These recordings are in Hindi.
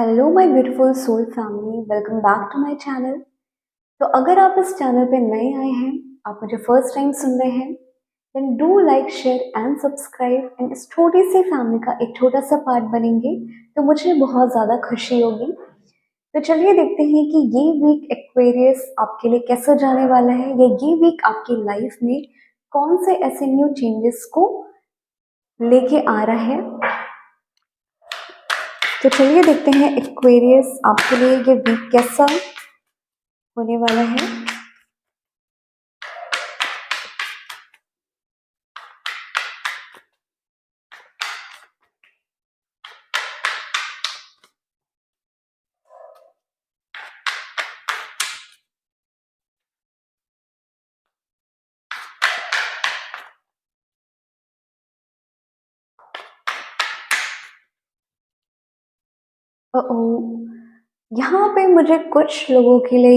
Hello my beautiful soul family, welcome back to my channel. तो अगर आप इस चैनल पे नए आए हैं, आप मुझे फर्स्ट टाइम सुन रहे हैं, then do like share and subscribe and इस छोटी सी फैमिली का एक छोटा सा पार्ट बनेंगे तो मुझे बहुत ज़्यादा खुशी होगी। तो चलिए देखते हैं कि ये वीक एक्वेरियस आपके लिए कैसा जाने वाला है, या ये वीक आपकी लाइफ में कौन से ऐसे न्यू चेंजेस को लेके आ रहा है। तो चलिए देखते हैं एक्वेरियस आपके लिए ये वीक कैसा होने वाला है। यहाँ पे मुझे कुछ लोगों के लिए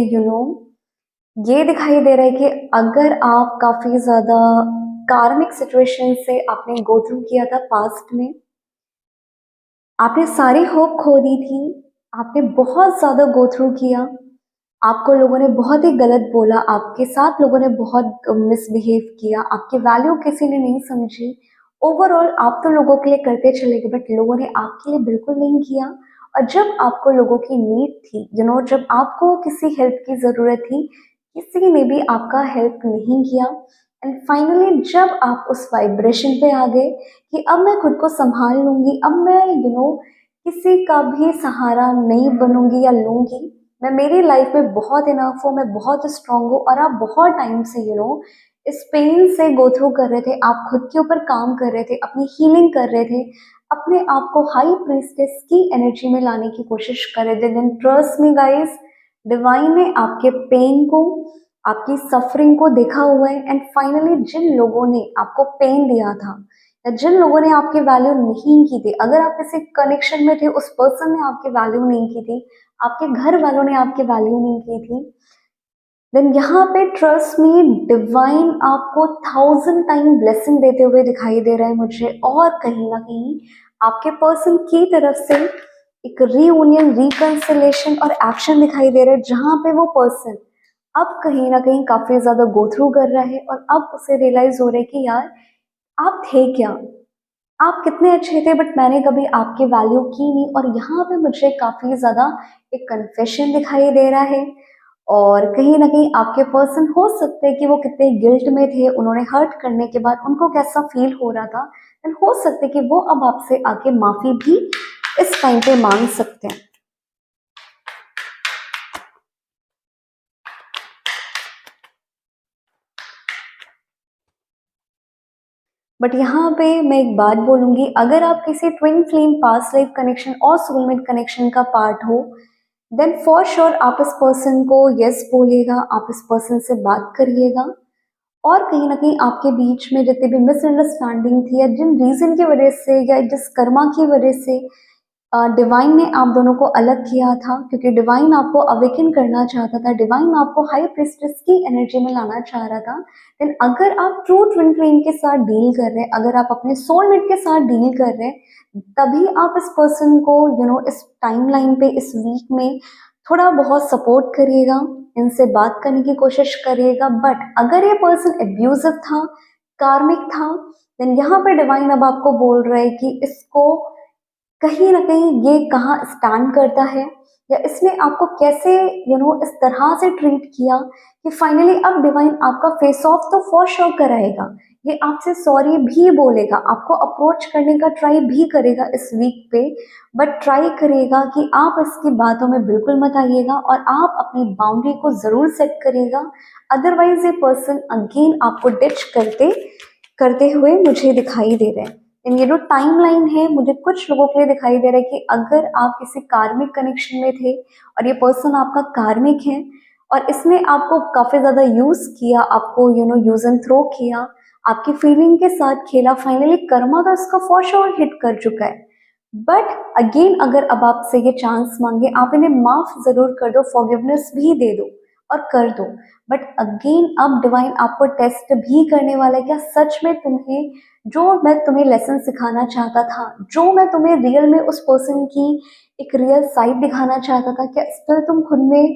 ये दिखाई दे रहा है कि अगर आप काफी ज्यादा कार्मिक सिचुएशन से आपने गो थ्रू किया था पास्ट में, आपने सारी होप खो दी थी, आपने बहुत ज्यादा गो थ्रू किया, आपको लोगों ने बहुत ही गलत बोला, आपके साथ लोगों ने बहुत मिसबिहेव किया, आपकी वैल्यू किसी ने नहीं समझी। ओवरऑल आप तो लोगों के लिए करते चले गए, बट लोगों ने आपके लिए बिल्कुल नहीं किया। और जब आपको लोगों की नीड थी, जब आपको किसी हेल्प की जरूरत थी, किसी ने भी आपका हेल्प नहीं किया। एंड फाइनली जब आप उस वाइब्रेशन पे आ गए कि अब मैं खुद को संभाल लूंगी, अब मैं किसी का भी सहारा नहीं बनूंगी या लूंगी, मैं मेरी लाइफ में बहुत इनफ हूँ, मैं बहुत स्ट्रांग हूँ। और आप बहुत टाइम से इस पेन से गो थ्रू कर रहे थे, आप खुद के ऊपर काम कर रहे थे, अपनी हीलिंग कर रहे थे, अपने आप को हाई प्रीस्टेस की एनर्जी में लाने की कोशिश कर रहे थे। Then trust me guys, divine ने आपके पेन को, आपकी सफरिंग को देखा हुआ है। एंड फाइनली जिन लोगों ने आपको पेन दिया था, या जिन लोगों ने आपकी वैल्यू नहीं की थी, अगर आप किसी कनेक्शन में थे, उस पर्सन ने आपकी वैल्यू नहीं की थी, आपके घर वालों ने आपकी वैल्यू नहीं की थी, देन यहाँ पे ट्रस्ट मी, डिवाइन आपको 1000 टाइम ब्लेसिंग देते हुए दिखाई दे रहा है मुझे। और कहीं ना कहीं आपके पर्सन की तरफ से एक रीयूनियन, रिकंसिलेशन और एक्शन दिखाई दे रहा है, जहां पे वो पर्सन अब कहीं ना कहीं काफी ज्यादा गो थ्रू कर रहा है, और अब उसे रियलाइज हो रहा है कि यार आप थे क्या, आप कितने अच्छे थे, बट मैंने कभी आपकी वैल्यू की नहीं। और यहाँ पे मुझे काफी ज्यादा एक कन्फेशन दिखाई दे रहा है। और कहीं ना कहीं आपके पर्सन हो सकते हैं कि वो कितने गिल्ट में थे, उन्होंने हर्ट करने के बाद उनको कैसा फील हो रहा था, एंड हो सकता है कि वो अब आपसे आके माफी भी इस टाइम पे मांग सकते हैं। बट यहाँ पे मैं एक बात बोलूंगी, अगर आप किसी twin flame past life connection और सोलमेट कनेक्शन का पार्ट हो, देन फॉर श्योर आप इस पर्सन को यस बोलिएगा, आप इस पर्सन से बात करिएगा। और कहीं ना कहीं आपके बीच में जितनी भी मिसअंडरस्टैंडिंग थी, या जिन रीजन की वजह से या जिस कर्मा की वजह से डिवाइन ने आप दोनों को अलग किया था, क्योंकि डिवाइन आपको अवेकन करना चाहता था, डिवाइन आपको हाई प्रिस्टेस की एनर्जी में लाना चाह रहा था। देन अगर आप ट्रू ट्विन फ्लेम के साथ डील कर रहे हैं, अगर आप अपने सोलमेट के साथ डील कर रहे हैं, तभी आप इस पर्सन को इस टाइमलाइन पे, इस वीक में थोड़ा बहुत सपोर्ट करिएगा, इनसे बात करने की कोशिश करिएगा। बट अगर ये पर्सन एब्यूजिव था, कार्मिक था, देन यहाँ पे डिवाइन अब आपको बोल रहा है कि इसको कहीं ना कहीं ये कहाँ स्टैंड करता है, या इसने आपको कैसे इस तरह से ट्रीट किया, कि फाइनली अब डिवाइन आपका फेस ऑफ तो फॉर श्योर कराएगा, ये आपसे सॉरी भी बोलेगा, आपको अप्रोच करने का ट्राई भी करेगा इस वीक पे। बट ट्राई करेगा कि आप इसकी बातों में बिल्कुल मत आइएगा, और आप अपनी बाउंड्री को जरूर सेट करेगा। अदरवाइज ये पर्सन अगेन आपको डिच करते करते हुए मुझे दिखाई दे रहे हैं। ये जो टाइम लाइन है, मुझे कुछ लोगों के लिए दिखाई दे रहा है कि अगर आप किसी कार्मिक कनेक्शन में थे, और ये पर्सन आपका कार्मिक है, और इसने आपको काफी ज्यादा यूज किया, आपको यूज एंड थ्रो किया, आपकी फीलिंग के साथ खेला, फाइनली कर्मा तो इसका फॉर श्योर हिट कर चुका है। बट अगेन अगर अब आपसे ये चांस मांगे, आप इन्हें माफ जरूर कर दो, फॉरगिवनेस भी दे दो, और कर दो। बट अगेन अब डिवाइन आपको टेस्ट भी करने वाला है, क्या सच में तुम्हें जो मैं तुम्हें लेसन सिखाना चाहता था, जो मैं तुम्हें रियल में उस पर्सन की एक रियल साइड दिखाना चाहता था, क्या स्टिल तुम खुद में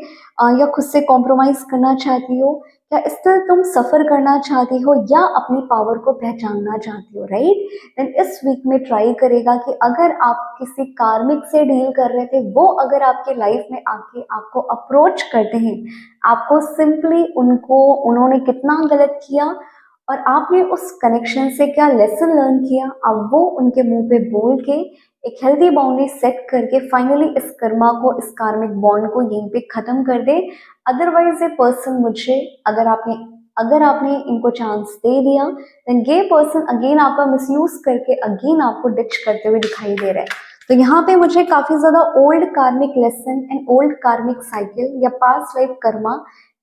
या खुद से कॉम्प्रोमाइज करना चाहती हो, क्या स्टिल तुम सफर करना चाहती हो या अपनी पावर को पहचानना चाहती हो, राइट? देन इस वीक में ट्राई करेगा कि अगर आप किसी कार्मिक से डील कर रहे थे, वो अगर आपकी लाइफ में आके आपको अप्रोच करते हैं, आपको सिंपली उन्होंने कितना गलत किया और आपने उस कनेक्शन से क्या लेसन लर्न किया, अब वो उनके मुंह पे बोल के एक हेल्दी बाउंड्री सेट करके फाइनली इस कर्मा को, इस कार्मिक बॉन्ड को यहीं पे खत्म कर दे। अदरवाइज ये पर्सन मुझे, अगर आपने इनको चांस दे दिया, देन ये पर्सन अगेन आपका मिसयूज करके अगेन आपको डिच करते हुए दिखाई दे रहा है। तो यहाँ पे मुझे काफी ज्यादा ओल्ड कार्मिक लेसन एंड ओल्ड कार्मिक साइकिल या पास्ट लाइफ कर्मा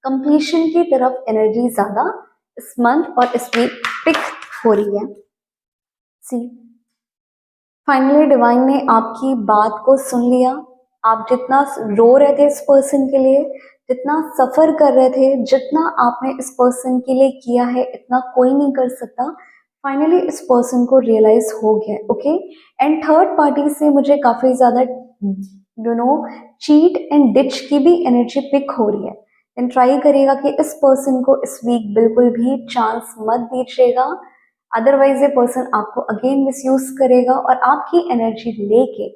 कंप्लीशन की तरफ एनर्जी ज्यादा इस मंथ और इस वीक पिक हो रही है। सी फाइनली डिवाइन ने आपकी बात को सुन लिया। आप जितना रो रहे थे इस पर्सन के लिए, जितना सफर कर रहे थे, जितना आपने इस पर्सन के लिए किया है, इतना कोई नहीं कर सकता। फाइनली इस पर्सन को रियलाइज हो गया, ओके। एंड थर्ड पार्टी से मुझे काफी ज्यादा चीट एंड डिच की भी एनर्जी पिक हो रही है। एंड ट्राई करिएगा कि इस पर्सन को इस वीक बिल्कुल भी चांस मत दीजिएगा, अदरवाइज ये पर्सन आपको अगेन मिसयूज करेगा और आपकी एनर्जी लेके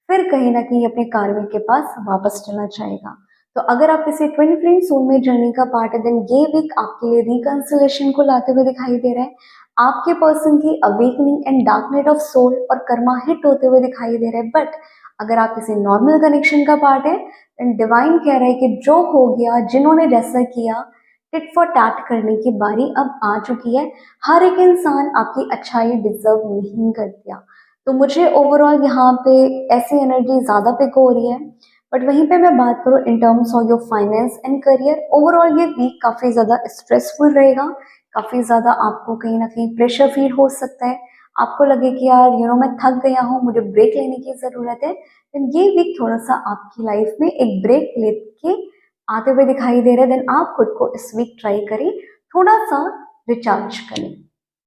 फिर कहीं ना कहीं अपने कार्मिक के पास वापस चला जाएगा। तो अगर आप किसी ट्विन फ्लेम सोलमेट जर्नी का पार्ट है, देन ये वीक आपके लिए रिकंसिलेशन को लाते हुए दिखाई दे रहा है। आपके पर्सन की awakening and dark night of soul और कर्मा हिट होते हुए दिखाई दे रहा है। बट अगर आप किसी नॉर्मल कनेक्शन का पार्ट है, देन डिवाइन कह रहा है कि जो हो गया, जिन्होंने जैसा किया, टिट फॉर टैट करने की बारी अब आ चुकी है। हर एक इंसान आपकी अच्छाई डिजर्व नहीं करता। तो मुझे ओवरऑल यहाँ पे ऐसी एनर्जी ज्यादा पिक हो रही है। बट वहीं पे मैं बात करूँ in terms of your finance and career, overall ये वीक काफी ज्यादा स्ट्रेसफुल रहेगा। काफी ज्यादा आपको कहीं ना कहीं प्रेशर फील हो सकता है। आपको लगे कि यार मैं थक गया हूँ, मुझे ब्रेक लेने की जरूरत है। देन ये वीक थोड़ा सा आपकी लाइफ में एक ब्रेक लेके आते हुए दिखाई दे रहे हैं। देन आप खुद को इस वीक ट्राई करें, थोड़ा सा रिचार्ज करें।